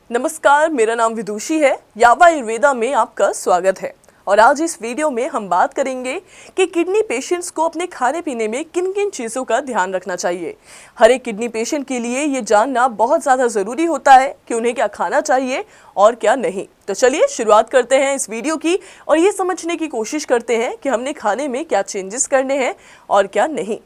नमस्कार, मेरा नाम विदुषी है। यावा आयुर्वेदा में आपका स्वागत है। और आज इस वीडियो में हम बात करेंगे कि किडनी पेशेंट्स को अपने खाने पीने में किन किन चीज़ों का ध्यान रखना चाहिए। हर एक किडनी पेशेंट के लिए ये जानना बहुत ज़्यादा ज़रूरी होता है कि उन्हें क्या खाना चाहिए और क्या नहीं। तो चलिए शुरुआत करते हैं इस वीडियो की और ये समझने की कोशिश करते हैं कि हमने खाने में क्या चेंजेस करने हैं और क्या नहीं।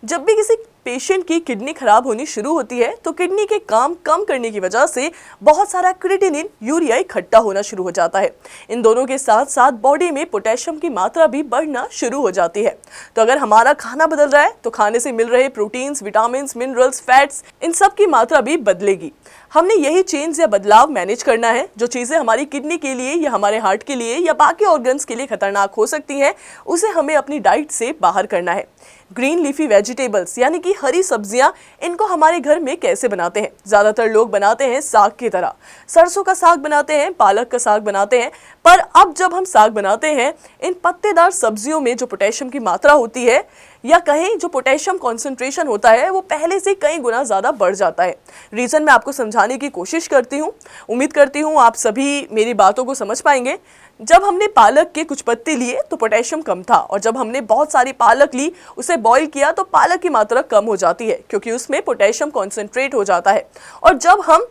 जब भी किसी पेशेंट की किडनी खराब होनी शुरू होती है तो किडनी के काम कम करने की वजह से बहुत सारा क्रिएटिनिन, यूरिया इकट्ठा होना शुरू हो जाता है। इन दोनों के साथ साथ बॉडी में पोटेशियम की मात्रा भी बढ़ना शुरू हो जाती है। तो अगर हमारा खाना बदल रहा है तो खाने से मिल रहे प्रोटीन्स, विटामिन्स, मिनरल्स, फैट्स, इन सब की मात्रा भी बदलेगी। हमने यही चेंज या बदलाव मैनेज करना है। जो चीज़ें हमारी किडनी के लिए या हमारे हार्ट के लिए या बाकी ऑर्गन्स के लिए खतरनाक हो सकती हैं, उसे हमें अपनी डाइट से बाहर करना है। ग्रीन लीफी वेजिटेबल्स यानी कि हरी सब्जियां, इनको हमारे घर में कैसे बनाते हैं? ज़्यादातर लोग बनाते हैं साग की तरह। सरसों का साग बनाते हैं, पालक का साग बनाते हैं। पर अब जब हम साग बनाते हैं, इन पत्तेदार सब्जियों में जो पोटेशियम की मात्रा होती है या कहीं जो पोटेशियम कॉन्सेंट्रेशन होता है, वो पहले से कई गुना ज़्यादा बढ़ जाता है। रीज़न मैं आपको समझाने की कोशिश करती हूँ। उम्मीद करती हूँ आप सभी मेरी बातों को समझ पाएंगे। जब हमने पालक के कुछ पत्ते लिए तो पोटेशियम कम था, और जब हमने बहुत सारी पालक ली, उसे बॉईल किया तो पालक की मात्रा कम हो जाती है क्योंकि उसमें पोटेशियम कॉन्सेंट्रेट हो जाता है। और जब हम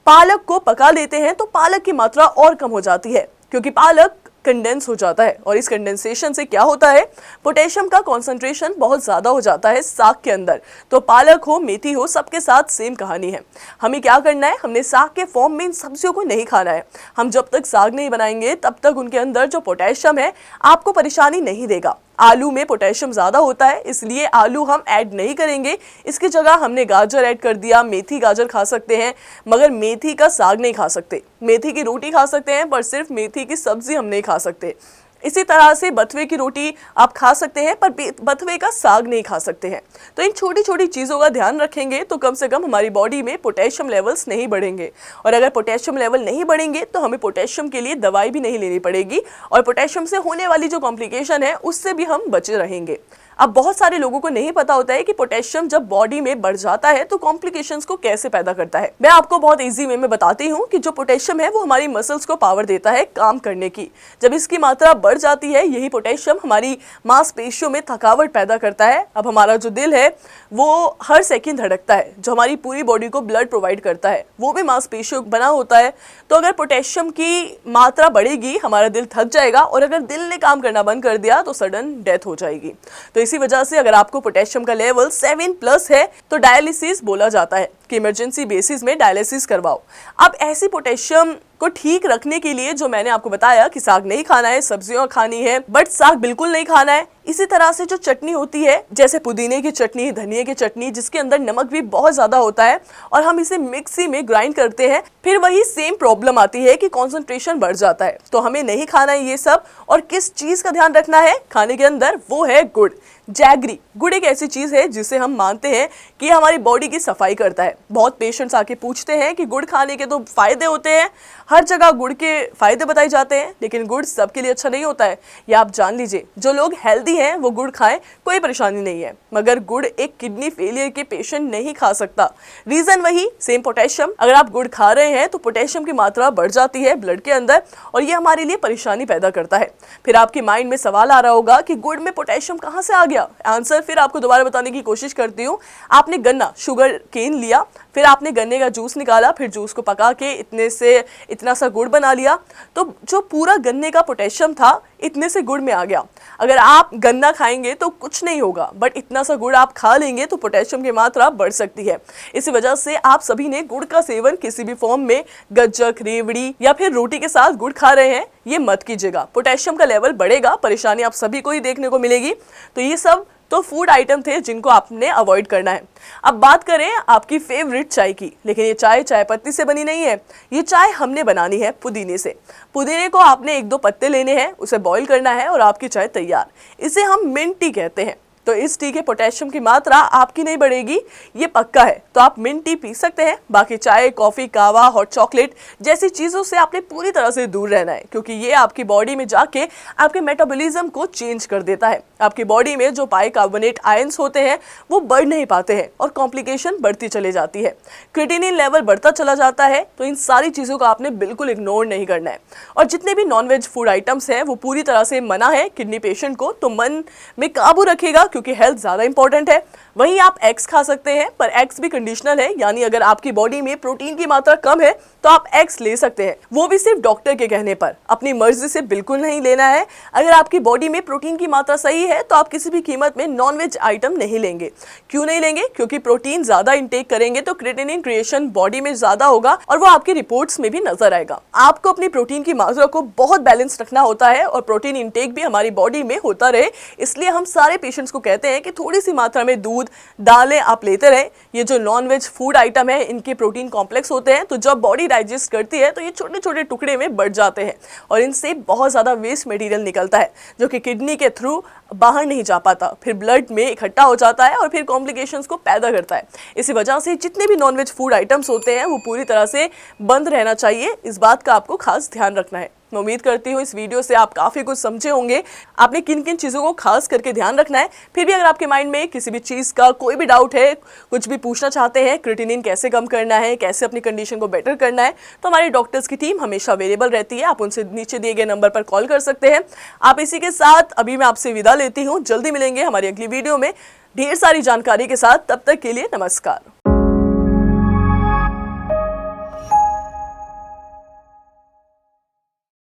पालक को पका लेते हैं तो पालक की मात्रा और कम हो जाती है क्योंकि पालक कंडेंस हो जाता है। और इस कंडेंसेशन से क्या होता है, पोटेशियम का कॉन्सेंट्रेशन बहुत ज़्यादा हो जाता है साग के अंदर। तो पालक हो, मेथी हो, सबके साथ सेम कहानी है। हमें क्या करना है, हमने साग के फॉर्म में इन सब्जियों को नहीं खाना है। हम जब तक साग नहीं बनाएंगे तब तक उनके अंदर जो पोटेशियम है आपको परेशानी नहीं देगा। आलू में पोटेशियम ज़्यादा होता है, इसलिए आलू हम ऐड नहीं करेंगे। इसकी जगह हमने गाजर ऐड कर दिया। मेथी गाजर खा सकते हैं, मगर मेथी का साग नहीं खा सकते। मेथी की रोटी खा सकते हैं, पर सिर्फ मेथी की सब्जी हम नहीं खा सकते। इसी तरह से बथुए की रोटी आप खा सकते हैं, पर बथुए का साग नहीं खा सकते हैं। तो इन छोटी छोटी चीज़ों का ध्यान रखेंगे तो कम से कम हमारी बॉडी में पोटेशियम लेवल्स नहीं बढ़ेंगे। और अगर पोटेशियम लेवल नहीं बढ़ेंगे तो हमें पोटेशियम के लिए दवाई भी नहीं लेनी पड़ेगी, और पोटेशियम से होने वाली जो कॉम्प्लिकेशन है उससे भी हम बचे रहेंगे। अब बहुत सारे लोगों को नहीं पता होता है कि पोटेशियम जब बॉडी में बढ़ जाता है तो कॉम्प्लिकेशंस को कैसे पैदा करता है। मैं आपको बहुत इजी वे में बताती हूँ कि जो पोटेशियम है वो हमारी मसल्स को पावर देता है काम करने की। जब इसकी मात्रा बढ़ जाती है, यही पोटेशियम हमारी मांसपेशियों में थकावट पैदा करता है। अब हमारा जो दिल है वो हर सेकेंड धड़कता है, जो हमारी पूरी बॉडी को ब्लड प्रोवाइड करता है, वो भी मांसपेशियों बना होता है। तो अगर पोटेशियम की मात्रा बढ़ेगी, हमारा दिल थक जाएगा, और अगर दिल ने काम करना बंद कर दिया तो सडन डेथ हो जाएगी। तो इसी वजह से अगर आपको पोटेशियम का लेवल 7+ है तो डायलिसिस बोला जाता है कि इमरजेंसी बेसिस में डायलिसिस करवाओ। अब ऐसी पोटेशियम को ठीक रखने के लिए जो मैंने आपको बताया कि साग नहीं खाना है, सब्जियां खानी है, बट साग बिल्कुल नहीं खाना है। इसी तरह से जो चटनी होती है, जैसे पुदीने की चटनी, धनिया की चटनी, जिसके अंदर नमक भी बहुत ज्यादा होता है, और हम इसे मिक्सी में ग्राइंड करते हैं, फिर वही सेम प्रॉब्लम आती है कि कॉन्सेंट्रेशन बढ़ जाता है। तो हमें नहीं खाना है ये सब। और किस चीज का ध्यान रखना है खाने के अंदर, वो है गुड़, जैगरी। गुड़ एक ऐसी चीज है जिसे हम मानते हैं कि हमारी बॉडी की सफाई करता है। बहुत पेशेंट्स आके पूछते हैं कि गुड़ खाने के तो फायदे होते हैं, हर जगह गुड़ के फायदे बताए जाते हैं, लेकिन गुड़ सबके लिए अच्छा नहीं होता है। ये आप जान लीजिए। जो लोग हेल्दी हैं वो गुड़ खाएं, कोई परेशानी नहीं है, मगर गुड़ एक किडनी फेलियर के पेशेंट नहीं खा सकता। रीजन वही, सेम पोटेशियम। अगर आप गुड़ खा रहे हैं तो पोटेशियम की मात्रा बढ़ जाती है ब्लड के अंदर, और ये हमारे लिए परेशानी पैदा करता है। फिर आपके माइंड में सवाल आ रहा होगा कि गुड़ में पोटेशियम कहाँ से आ गया। आंसर फिर आपको दोबारा बताने की कोशिश करती हूँ। आपने गन्ना, शुगर केन लिया, फिर आपने गन्ने का जूस निकाला, फिर जूस को पका के इतने से इतना सा गुड़ बना लिया, तो जो पूरा गन्ने का पोटेशियम था इतने से गुड़ में आ गया। अगर आप गन्ना खाएंगे तो कुछ नहीं होगा, बट इतना सा गुड़ आप खा लेंगे तो पोटेशियम की मात्रा बढ़ सकती है। इसी वजह से आप सभी ने गुड़ का सेवन किसी भी फॉर्म में, गज्जक, रेवड़ी या फिर रोटी के साथ गुड़ खा रहे हैं, ये मत कीजिएगा। पोटेशियम का लेवल बढ़ेगा, परेशानी आप सभी को ही देखने को मिलेगी। तो ये सब तो फूड आइटम थे जिनको आपने अवॉइड करना है। अब बात करें आपकी फेवरेट चाय की, लेकिन ये चाय पत्ती से बनी नहीं है। ये चाय हमने बनानी है पुदीने से। पुदीने को आपने 1-2 पत्ते लेने हैं, उसे बॉईल करना है और आपकी चाय तैयार। इसे हम मिंट टी कहते हैं। तो इस टी के पोटेशियम की मात्रा आपकी नहीं बढ़ेगी, ये पक्का है। तो आप मिंट टी पी सकते हैं। बाकी चाय, कॉफी, कहवा, हॉट चॉकलेट जैसी चीजों से आपने पूरी तरह से दूर रहना है, क्योंकि ये आपकी बॉडी में जाके आपके मेटाबॉलिज्म को चेंज कर देता है। आपकी बॉडी में जो बाइकार्बोनेट आयंस होते हैं वो बढ़ नहीं पाते हैं और कॉम्प्लिकेशन बढ़ती चली जाती है। क्रिएटिनिन लेवल बढ़ता चला जाता है। तो इन सारी चीजों को आपने बिल्कुल इग्नोर नहीं करना है। और जितने भी नॉनवेज फूड आइटम्स हैं वो पूरी तरह से मना है किडनी पेशेंट को, तो मन में काबू रखेगा क्योंकि हेल्थ ज्यादा इंपॉर्टेंट है। वहीं आप एग्स खा सकते हैं, पर एग्स भी कंडीशनल है, यानी अगर आपकी बॉडी में प्रोटीन की मात्रा कम है तो आप एग्स ले सकते हैं, वो भी सिर्फ डॉक्टर के कहने पर। अपनी मर्जी से बिल्कुल नहीं लेना है। अगर आपकी बॉडी में प्रोटीन की मात्रा सही है तो आप किसी भी कीमत में नॉनवेज आइटम नहीं लेंगे। क्यों नहीं लेंगे? क्योंकि प्रोटीन ज्यादा इंटेक करेंगे तो क्रिएटिनिन क्रिएशन बॉडी में ज्यादा होगा और वो आपकी रिपोर्ट्स में भी नजर आएगा। आपको अपनी प्रोटीन की मात्रा को बहुत बैलेंस रखना होता है और प्रोटीन इंटेक भी हमारी बॉडी में होता रहे। इसलिए हम सारे पेशेंट्स को कहते हैं कि थोड़ी सी मात्रा में दूध, दालें आप लेते रहें। ये जो नॉनवेज फूड आइटम है इनके प्रोटीन कॉम्प्लेक्स होते हैं, तो जब बॉडी डाइजेस्ट करती है तो ये छोटे छोटे टुकड़े में बढ़ जाते हैं और इनसे बहुत ज्यादा वेस्ट मटेरियल निकलता है जो कि किडनी के थ्रू बाहर नहीं जा पाता, फिर ब्लड में इकट्ठा हो जाता है और फिर कॉम्प्लिकेशंस को पैदा करता है। इसी वजह से जितने भी नॉनवेज फूड आइटम्स होते हैं वो पूरी तरह से बंद रहना चाहिए। इस बात का आपको खास ध्यान रखना है। मैं उम्मीद करती हूँ इस वीडियो से आप काफ़ी कुछ समझे होंगे, आपने किन किन चीज़ों को खास करके ध्यान रखना है। फिर भी अगर आपके माइंड में किसी भी चीज़ का कोई भी डाउट है, कुछ भी पूछना चाहते हैं, क्रिएटिनिन कैसे कम करना है, कैसे अपनी कंडीशन को बेटर करना है, तो हमारे डॉक्टर्स की टीम हमेशा अवेलेबल रहती है। आप उनसे नीचे दिए गए नंबर पर कॉल कर सकते हैं। आप इसी के साथ अभी मैं आपसे विदा लेती हूँ। जल्दी मिलेंगे हमारी अगली वीडियो में ढेर सारी जानकारी के साथ। तब तक के लिए नमस्कार।